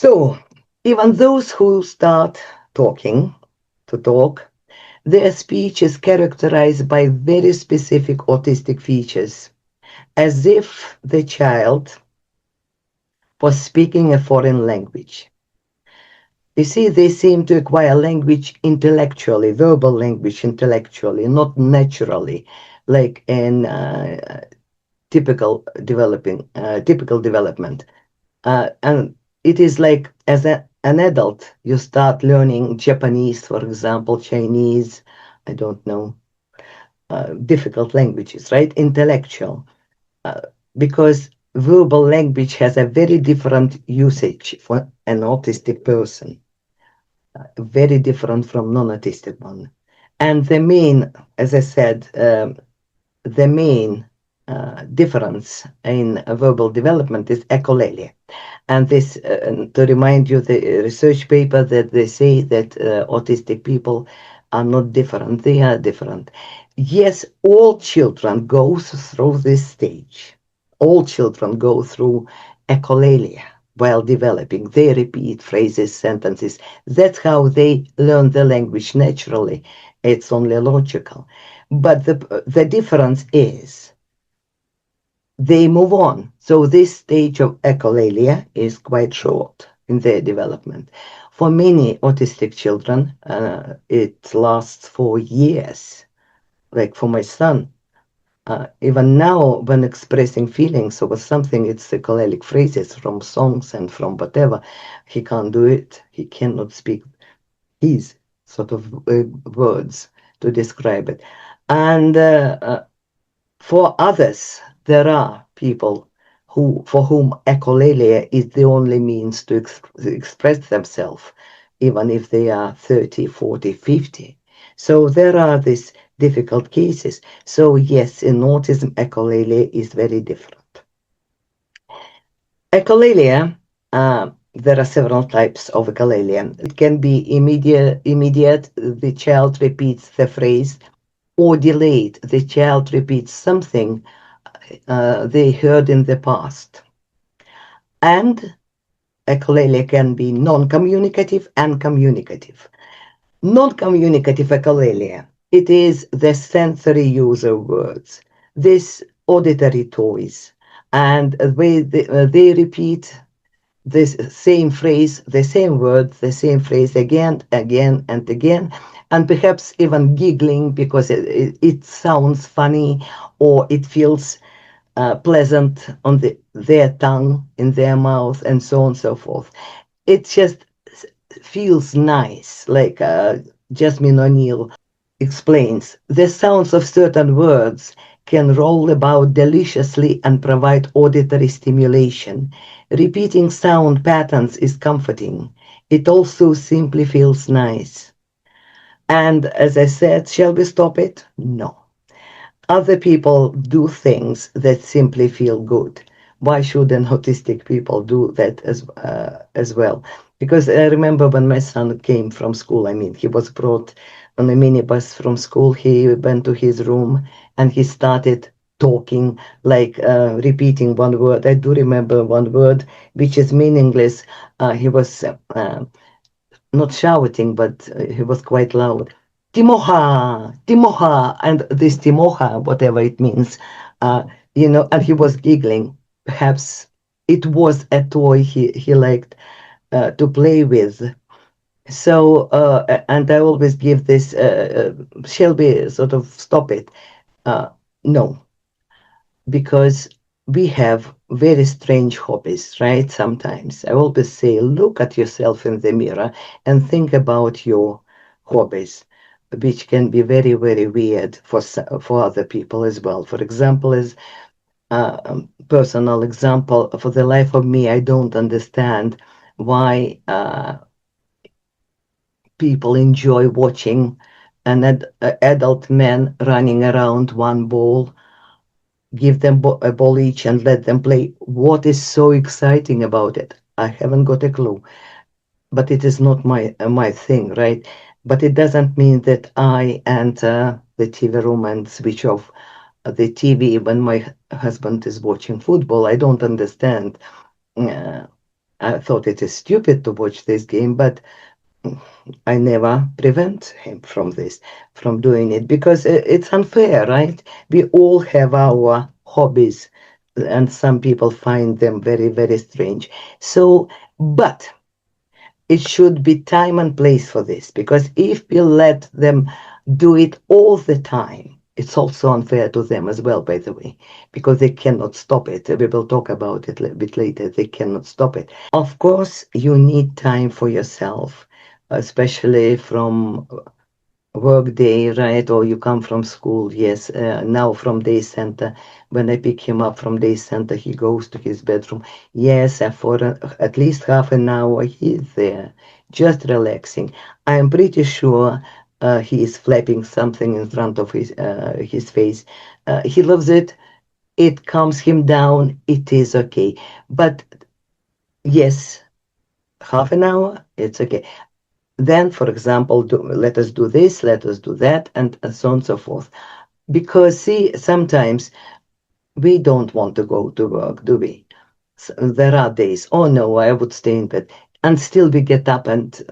So, even those who start talking to talk, their speech is characterized by very specific autistic features, as if the child was speaking a foreign language. You see, they seem to acquire language intellectually, verbal language intellectually, not naturally, like in typical development. And it is like as an adult, you start learning Japanese, for example, Chinese, I don't know, difficult languages, right? Intellectual, uh, because verbal language has a very different usage for an autistic person, very different from non-autistic one. And the main, as I said, the main difference in verbal development is echolalia. And this, to remind you, the research paper that they say that autistic people are not different, they are different. Yes, all children go through this stage. All children go through echolalia while developing. They repeat phrases, sentences. That's how they learn the language naturally. It's only logical. But the difference is they move on. So this stage of echolalia is quite short in their development. For many autistic children, it lasts for years. Like for my son, even now, when expressing feelings over something, it's echolalic phrases from songs and from whatever. He can't do it. He cannot speak his sort of words to describe it. And for others, there are people for whom echolalia is the only means to express themselves, even if they are 30, 40, 50. So there are these difficult cases. So yes, in autism, echolalia is very different. Echolalia, there are several types of echolalia. It can be immediate, the child repeats the phrase, or delayed, the child repeats something they heard in the past. And echolalia can be non-communicative and communicative. Non-communicative echolalia, it is the sensory use of words, this auditory toys, and they repeat this same phrase, the same word, the same phrase again, again, and again, and perhaps even giggling because it sounds funny or it feels pleasant on their tongue, in their mouth, and so on and so forth. It just feels nice, like Jasmine O'Neill explains. The sounds of certain words can roll about deliciously and provide auditory stimulation. Repeating sound patterns is comforting. It also simply feels nice. And as I said, shall we stop it? No. Other people do things that simply feel good. Why shouldn't autistic people do that as well? Because I remember when my son came from school, I mean, he was brought on a minibus from school. He went to his room and he started talking, like repeating one word. I do remember one word, which is meaningless. He was not shouting, but he was quite loud. Timoha, Timoha, and this Timoha, whatever it means, uh, and he was giggling. Perhaps it was a toy he liked to play with. So, and I always give this, shall we sort of stop it? Uh, no, because we have very strange hobbies, right? Sometimes I always say, look at yourself in the mirror and think about your hobbies, which can be very, very weird for other people as well. For example, as a personal example, for the life of me, I don't understand why people enjoy watching an adult man running around one ball, give them a ball each and let them play. What is so exciting about it? I haven't got a clue, but it is not my thing, right? But it doesn't mean that I enter the TV room and switch off the TV when my husband is watching football. I don't understand. Uh, I thought it is stupid to watch this game, but I never prevent him from this, from doing it, because it's unfair, right? We all have our hobbies, and some people find them very, very strange. So, but it should be time and place for this, because if we let them do it all the time, it's also unfair to them as well, by the way, because they cannot stop it. We will talk about it a bit later. They cannot stop it. Of course, you need time for yourself, especially from work day, right? Or you come from school. Yes, now from day center. When I pick him up from day center, he goes to his bedroom. Yes, and for at least half an hour, he's there, just relaxing. I'm pretty sure he is flapping something in front of his face. He loves it. It calms him down. It is okay. But yes, half an hour, it's okay. Then, for example, let us do this, let us do that, and so on and so forth. Because, see, sometimes we don't want to go to work, do we? There are days, oh no, I would stay in bed. And still we get up and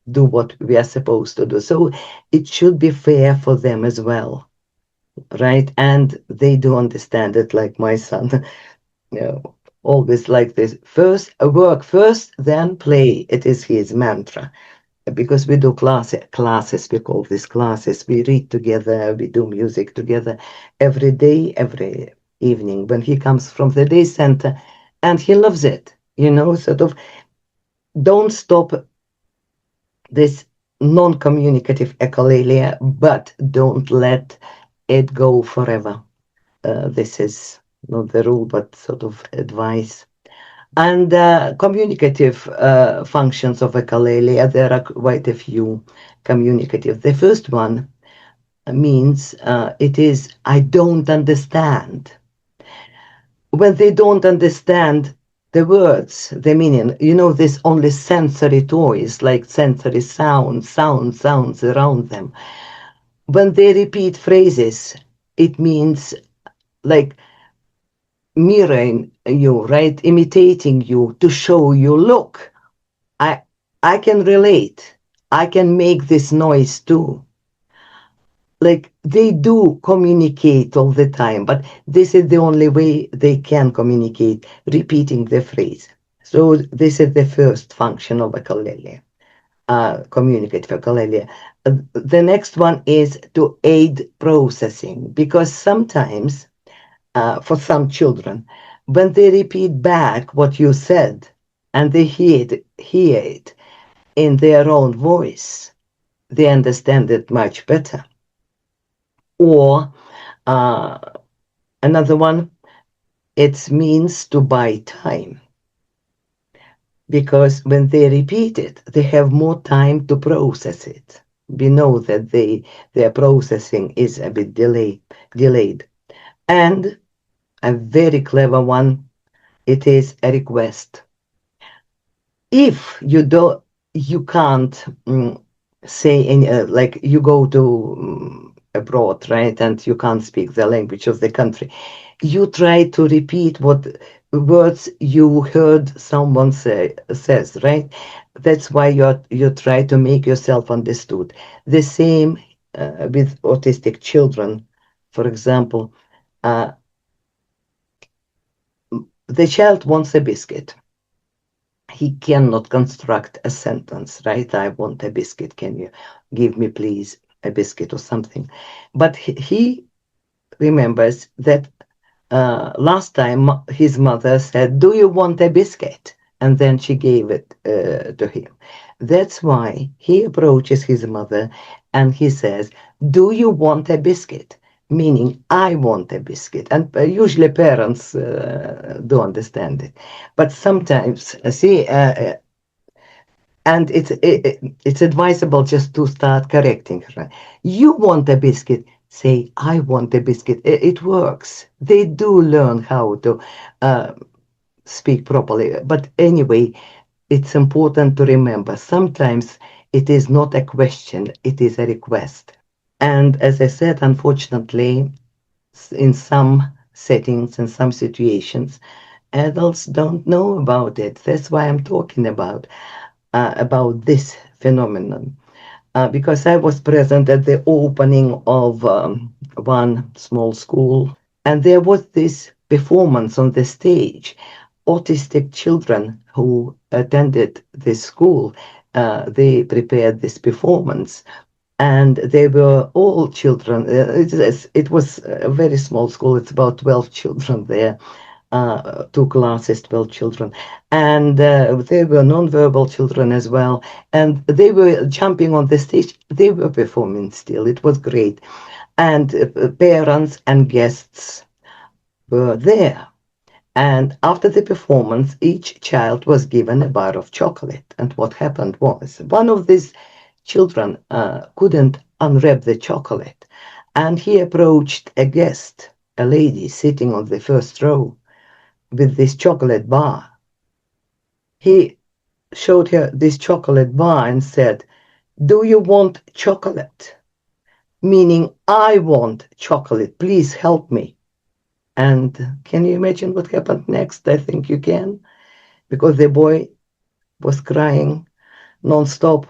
do what we are supposed to do. So it should be fair for them as well, right? And they do understand it, like my son, you know, always like this. First, work first, then play. It is his mantra. Because we do classes, we call these classes. We read together, we do music together every day, every evening when he comes from the day center, and he loves it. Sort of don't stop this non-communicative echolalia, but don't let it go forever. This is not the rule, but sort of advice. And communicative functions of echolalia, there are quite a few communicative. The first one means it is, I don't understand. When they don't understand the words, the meaning, this only sensory toys, like sensory sounds around them. When they repeat phrases, it means like mirroring you, right? Imitating you to show you, look, I I can relate. I can make this noise too. Like they do communicate all the time, but this is the only way they can communicate, repeating the phrase. So this is the first function of echolalia, communicative echolalia. The next one is to aid processing, because sometimes for some children, when they repeat back what you said and they hear it in their own voice, they understand it much better. Or uh, another one, it means to buy time, because when they repeat it, they have more time to process it. We know that their processing is a bit delayed. And a very clever one, it is a request. If you can't say any, like you go to abroad, right, and you can't speak the language of the country, you try to repeat what words you heard someone says, right? That's why you try to make yourself understood. The same with autistic children. For example, uh, the child wants a biscuit. He cannot construct a sentence, right? I want a biscuit. Can you give me, please, a biscuit or something? But he remembers that last time his mother said, do you want a biscuit? And then she gave it to him. That's why he approaches his mother and he says, do you want a biscuit? Meaning, I want a biscuit. And usually parents do understand it. But sometimes, and it's advisable just to start correcting her. You want a biscuit, say, I want a biscuit. It works. They do learn how to uh, speak properly. But anyway, it's important to remember sometimes it is not a question, it is a request. And as I said, unfortunately, in some settings, in some situations, Adults don't know about it. That's why I'm talking about this phenomenon. Because I was present at the opening of one small school, and there was this performance on the stage. Autistic children who attended this school, they prepared this performance, and they were all children. It was a very small school. It's about 12 children there, two classes, 12 children. And they were non-verbal children as well. And they were jumping on the stage. They were performing still. It was great. And parents and guests were there. And after the performance, each child was given a bar of chocolate. And what happened was one of these children couldn't unwrap the chocolate. And he approached a guest, a lady sitting on the first row with this chocolate bar. He showed her this chocolate bar and said, "Do you want chocolate?" Meaning, I want chocolate. Please help me. And can you imagine what happened next? I think you can, because the boy was crying non-stop.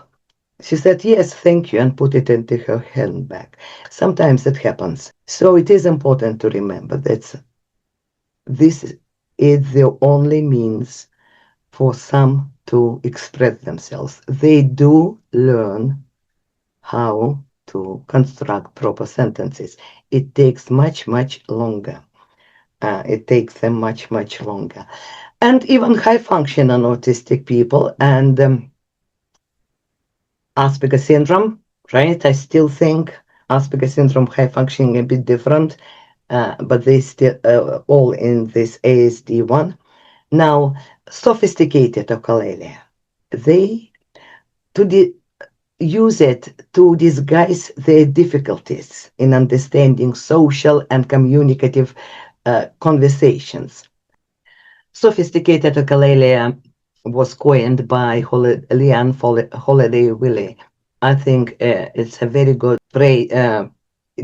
She said, "Yes, thank you," and put it into her handbag. Sometimes it happens. So it is important to remember that this is the only means for some to express themselves. They do learn how to construct proper sentences. It takes much, much longer. It takes them much, much longer. And even high functioning autistic people and Asperger syndrome, right? I still think Asperger syndrome, high functioning, a bit different, but they still all in this ASD1. Now, sophisticated echolalia, they to use it to disguise their difficulties in understanding social and communicative conversations. Sophisticated echolalia was coined by Leanne Holiday Willie. I think it's a very good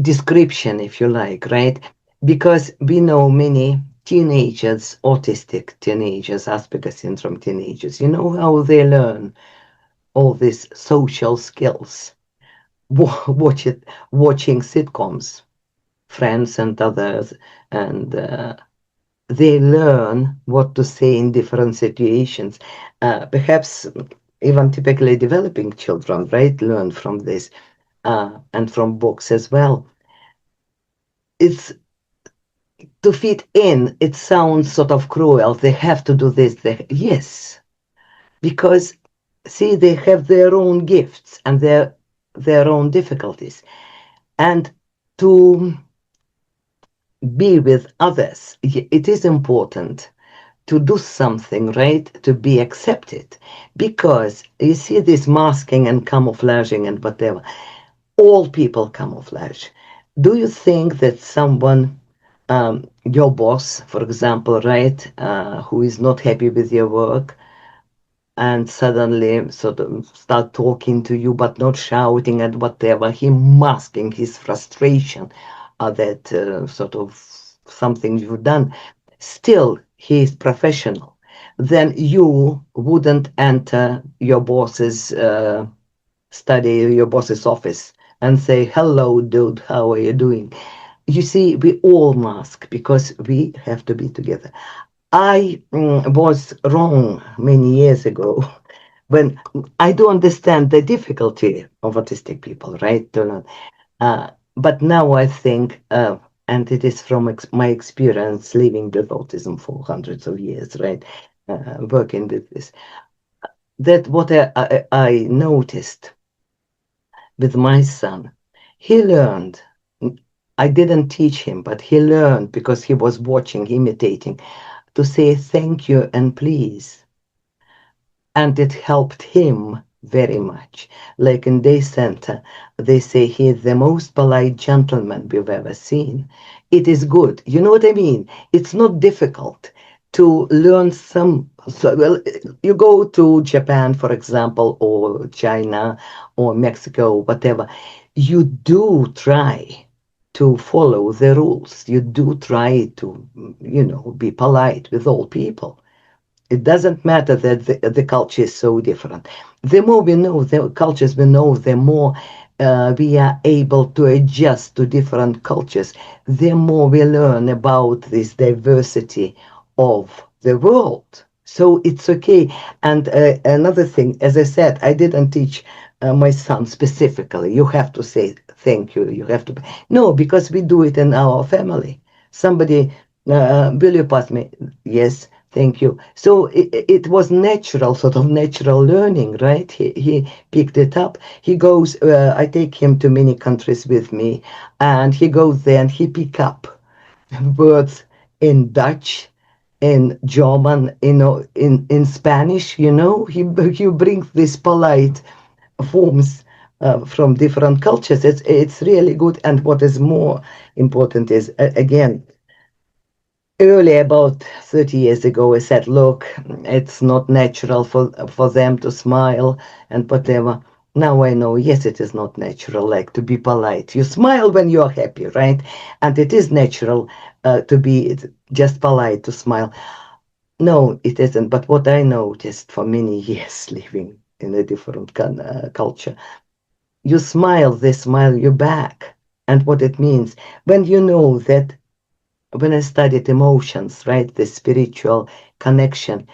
description, if you like, right? Because we know many teenagers, autistic teenagers, Asperger syndrome teenagers, you know how they learn all these social skills. Watching sitcoms, Friends and others, and they learn what to say in different situations. Perhaps even typically developing children, right, learn from this and from books as well. It's to fit in. It sounds sort of cruel. They have to do this. Yes, because see, they have their own gifts and their own difficulties, and to be with others, it is important to do something, right? To be accepted. Because you see this masking and camouflaging and whatever, all people camouflage. Do you think that someone, your boss, for example, right, who is not happy with your work, and suddenly sort of start talking to you but not shouting and whatever, he masking his frustration that sort of something you've done, still he is professional, then you wouldn't enter your boss's study, your boss's office and say, "Hello dude, how are you doing?" You see, we all mask because we have to be together. I was wrong many years ago when I do understand the difficulty of autistic people, right? But now I think, and it is from my experience living with autism for hundreds of years, right? Working with this, that what I noticed with my son, he learned. I didn't teach him, but he learned because he was watching, imitating, to say thank you and please. And it helped him very much. Like in day center, they say he is the most polite gentleman we've ever seen. It is good. You know what I mean? It's not difficult to learn some. So, well, you go to Japan, for example, or China or Mexico, whatever. You do try to follow the rules. You do try to, be polite with all people. It doesn't matter that the culture is so different. The more we know, the cultures we know, the more we are able to adjust to different cultures, the more we learn about this diversity of the world. So it's okay. And another thing, as I said, I didn't teach my son specifically. You have to say thank you. You have to. No, because we do it in our family. Somebody, will you pass me? Yes, thank you. So it was natural, sort of natural learning, right? He picked it up. He goes, I take him to many countries with me, and he goes there and he pick up words in Dutch, in German, in Spanish. He brings these polite forms from different cultures. It's really good. And what is more important is, again, early, about 30 years ago, I said, look, it's not natural for them to smile and whatever. Now I know, yes, it is not natural, like to be polite. You smile when you are happy, right? And it is natural to be just polite, to smile. No, it isn't. But what I noticed for many years living in a different culture, you smile, they smile you back. And what it means, when you know that, when I studied emotions, right, the spiritual connection,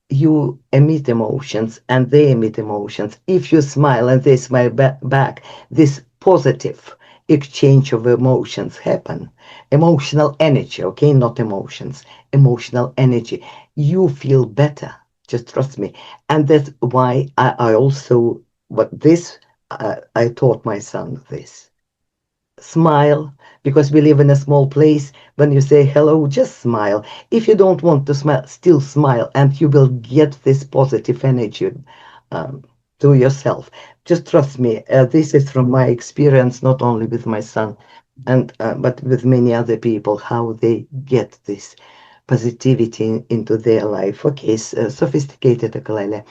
you emit emotions and they emit emotions. If you smile and they smile back, this positive exchange of emotions happen. Emotional energy, okay, not emotions, emotional energy. You feel better. Just trust me. And that's why I also, but this, I taught my son this. Smile, because we live in a small place. When you say hello, just smile. If you don't want to smile, still smile, and you will get this positive energy um, to yourself. Just trust me. This is from my experience, not only with my son, and but with many other people, how they get this positivity into their life. Okay, sophisticated, Echolalia.